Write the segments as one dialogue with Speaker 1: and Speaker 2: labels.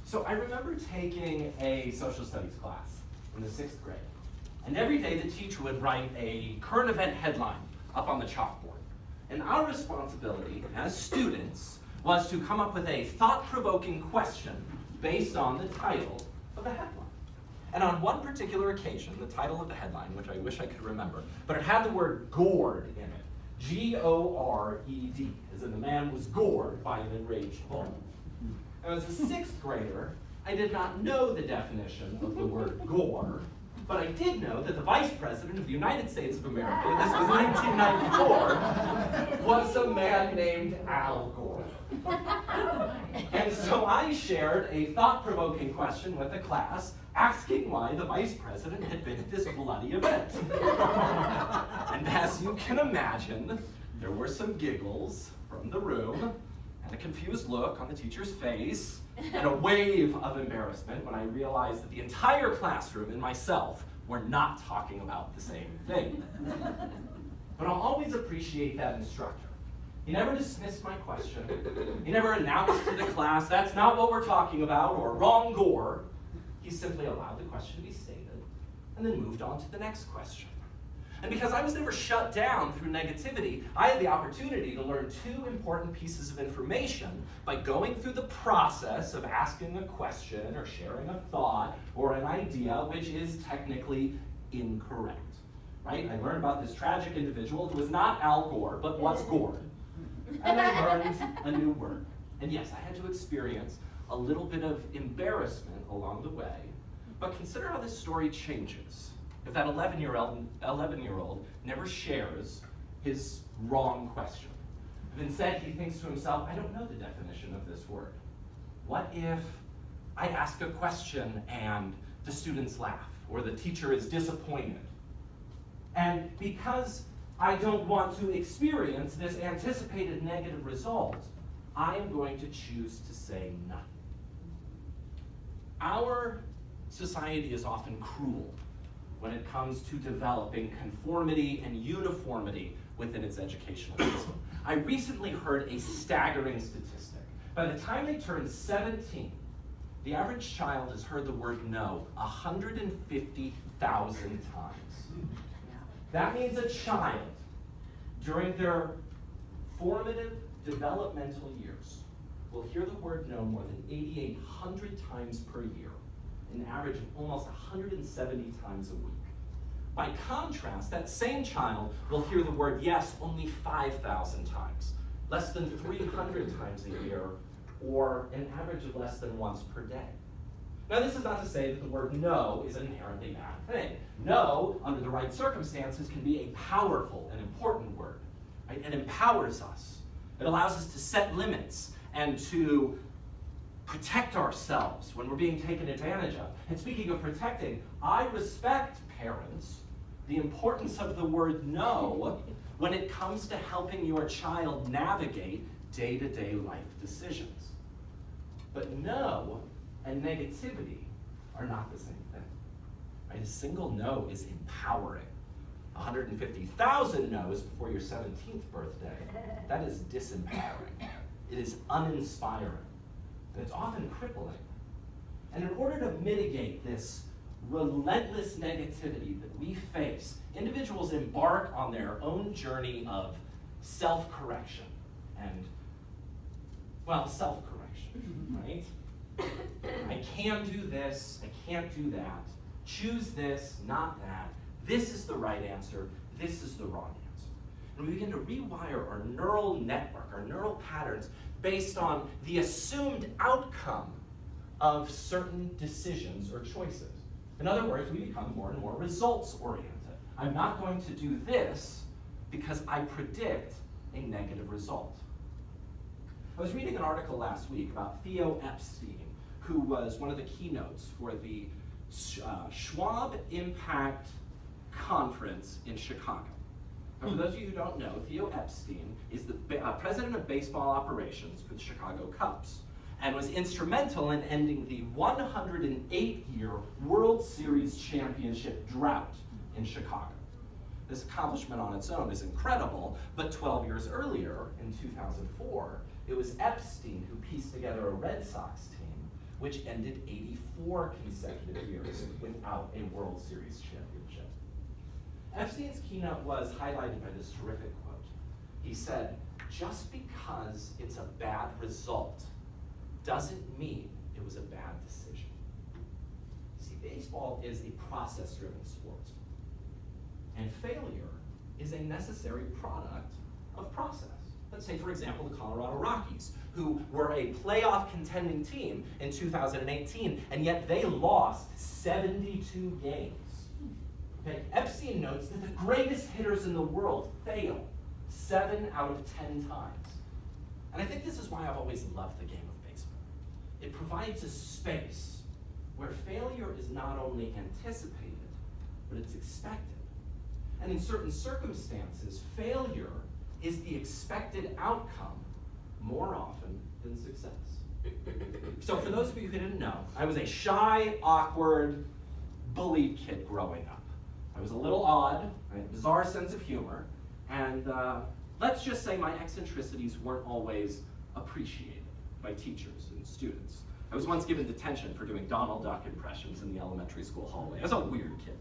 Speaker 1: So I remember taking a social studies class in the 6th grade. And every day the teacher would write a current event headline up on the chalkboard. And our responsibility as students was to come up with a thought-provoking question based on the title of the headline. And on one particular occasion, the title of the headline, which I wish I could remember, but it had the word gored in it. G-O-R-E-D, as in the man was gored by an enraged bull. And as a 6th grader, I did not know the definition of the word gore, but I did know that the Vice President of the United States of America, this was 1994, was a man named Al Gore. And so I shared a thought-provoking question with the class, asking why the Vice President had been at this bloody event. And as you can imagine, there were some giggles from the room, and a confused look on the teacher's face, and a wave of embarrassment when I realized that the entire classroom and myself were not talking about the same thing. But I'll always appreciate that instructor. He never dismissed my question. He never announced to the class, that's not what we're talking about, or wrong gore. He simply allowed the question to be stated, and then moved on to the next question. And because I was never shut down through negativity, I had the opportunity to learn 2 important pieces of information by going through the process of asking a question or sharing a thought or an idea which is technically incorrect. Right? I learned about this tragic individual who was not Al Gore, but was gored. And I learned a new word. And yes, I had to experience a little bit of embarrassment along the way, but consider how this story changes if that 11-year-old never shares his wrong question. If instead he thinks to himself, I don't know the definition of this word. What if I ask a question and the students laugh, or the teacher is disappointed? And because I don't want to experience this anticipated negative result, I am going to choose to say nothing. Our society is often cruel when it comes to developing conformity and uniformity within its educational system. I recently heard a staggering statistic. By the time they turn 17, the average child has heard the word no 150,000 times. That means a child, during their formative developmental years, will hear the word no more than 8,800 times per year, an average of almost 170 times a week. By contrast, that same child will hear the word yes only 5,000 times, less than 300 times a year, or an average of less than once per day. Now, this is not to say that the word no is an inherently bad thing. No, under the right circumstances, can be a powerful and important word. Right? It empowers us. It allows us to set limits and to protect ourselves when we're being taken advantage of. And speaking of protecting, I respect, parents, the importance of the word no when it comes to helping your child navigate day-to-day life decisions. But no and negativity are not the same thing. Right? A single no is empowering. 150,000 no's before your 17th birthday, that is disempowering. It is uninspiring. And it's often crippling. And in order to mitigate this relentless negativity that we face, individuals embark on their own journey of self-correction and, well, self-correction, right? I can do this, I can't do that. Choose this, not that. This is the right answer, this is the wrong answer. And we begin to rewire our neural network, our neural patterns, based on the assumed outcome of certain decisions or choices. In other words, we become more and more results-oriented. I'm not going to do this because I predict a negative result. I was reading an article last week about Theo Epstein, who was one of the keynotes for the Schwab Impact Conference in Chicago. Now, for those of you who don't know, Theo Epstein is the president of baseball operations for the Chicago Cubs and was instrumental in ending the 108-year World Series championship drought in Chicago. This accomplishment on its own is incredible, but 12 years earlier, in 2004, it was Epstein who pieced together a Red Sox team which ended 84 consecutive years without a World Series championship. Epstein's keynote was highlighted by this terrific quote. He said, "Just because it's a bad result doesn't mean it was a bad decision." See, baseball is a process-driven sport, and failure is a necessary product of process. Let's say, for example, the Colorado Rockies, who were a playoff contending team in 2018, and yet they lost 72 games. Okay? Epstein notes that the greatest hitters in the world fail 7 out of 10 times. And I think this is why I've always loved the game of baseball. It provides a space where failure is not only anticipated, but it's expected. And in certain circumstances, failure is the expected outcome more often than success. So for those of you who didn't know, I was a shy, awkward, bullied kid growing up. I was a little odd, I had a bizarre sense of humor, and let's just say my eccentricities weren't always appreciated by teachers and students. I was once given detention for doing Donald Duck impressions in the elementary school hallway. I was a weird kid.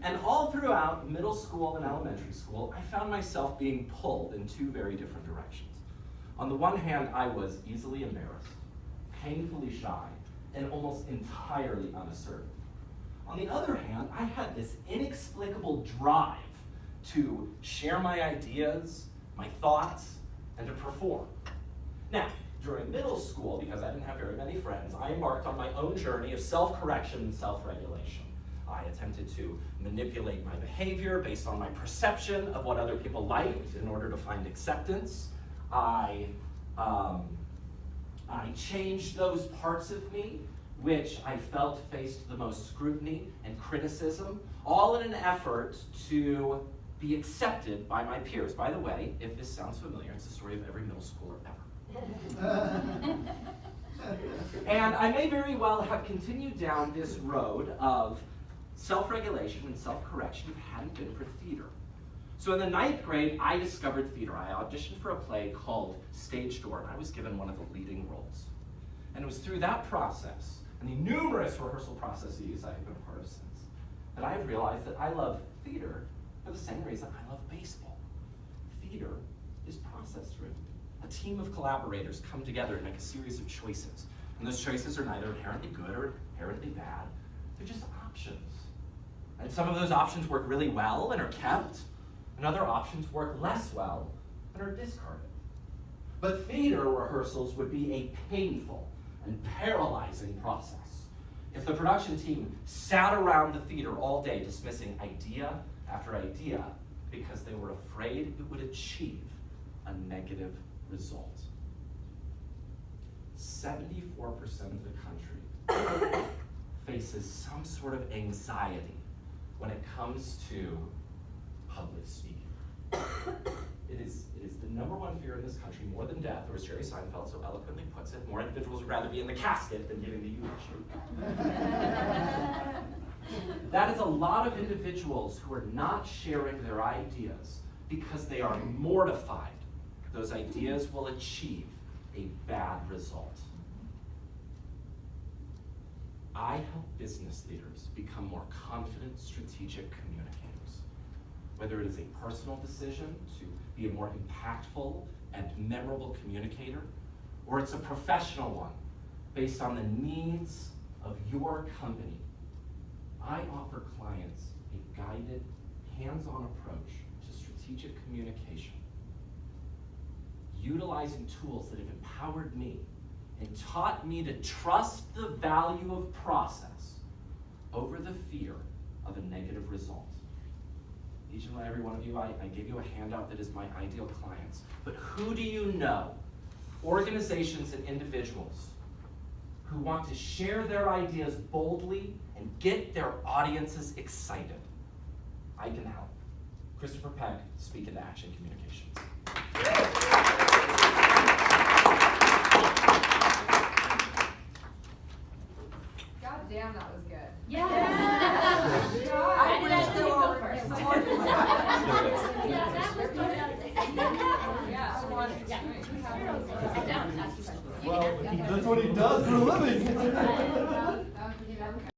Speaker 1: And all throughout middle school and elementary school, I found myself being pulled in two very different directions. On the one hand, I was easily embarrassed, painfully shy, and almost entirely unassertive. On the other hand, I had this inexplicable drive to share my ideas, my thoughts, and to perform. Now, during middle school, because I didn't have very many friends, I embarked on my own journey of self-correction and self-regulation. I attempted to manipulate my behavior based on my perception of what other people liked in order to find acceptance. I changed those parts of me which I felt faced the most scrutiny and criticism, all in an effort to be accepted by my peers. By the way, if this sounds familiar, it's the story of every middle schooler ever. And I may very well have continued down this road of self-regulation and self-correction if it hadn't been for theater. So in the 9th grade, I discovered theater. I auditioned for a play called Stage Door, and I was given one of the leading roles. And it was through that process, and the numerous rehearsal processes I have been a part of since, that I have realized that I love theater for the same reason I love baseball. Theater is process-driven. A team of collaborators come together and make a series of choices. And those choices are neither inherently good or inherently bad. They're just options. And some of those options work really well and are kept, and other options work less well and are discarded. But theater rehearsals would be a painful and paralyzing process if the production team sat around the theater all day dismissing idea after idea because they were afraid it would achieve a negative result. 74% of the country faces some sort of anxiety when it comes to public speaking. It is the #1 fear in this country, more than death, or as Jerry Seinfeld so eloquently puts it, more individuals would rather be in the casket than giving the eulogy. That is a lot of individuals who are not sharing their ideas because they are mortified those ideas will achieve a bad result. I help business leaders become more confident, strategic communicators. Whether it is a personal decision to be a more impactful and memorable communicator, or it's a professional one based on the needs of your company, I offer clients a guided, hands-on approach to strategic communication, utilizing tools that have empowered me and taught me to trust the value of process over the fear of a negative result. Each and every one of you, I gave you a handout that is my ideal clients. But who do you know, organizations and individuals, who want to share their ideas boldly and get their audiences excited? I can help. Christopher Pegg, Speak into Action Communications.
Speaker 2: God damn, that was good.
Speaker 3: Yeah.
Speaker 2: I wish there were
Speaker 3: first.
Speaker 2: Yeah,
Speaker 3: that was good.
Speaker 2: Yeah, I wanted to.
Speaker 3: Yeah.
Speaker 2: You have
Speaker 3: I don't ask you questions.
Speaker 1: Well,
Speaker 3: That's what he does for a living.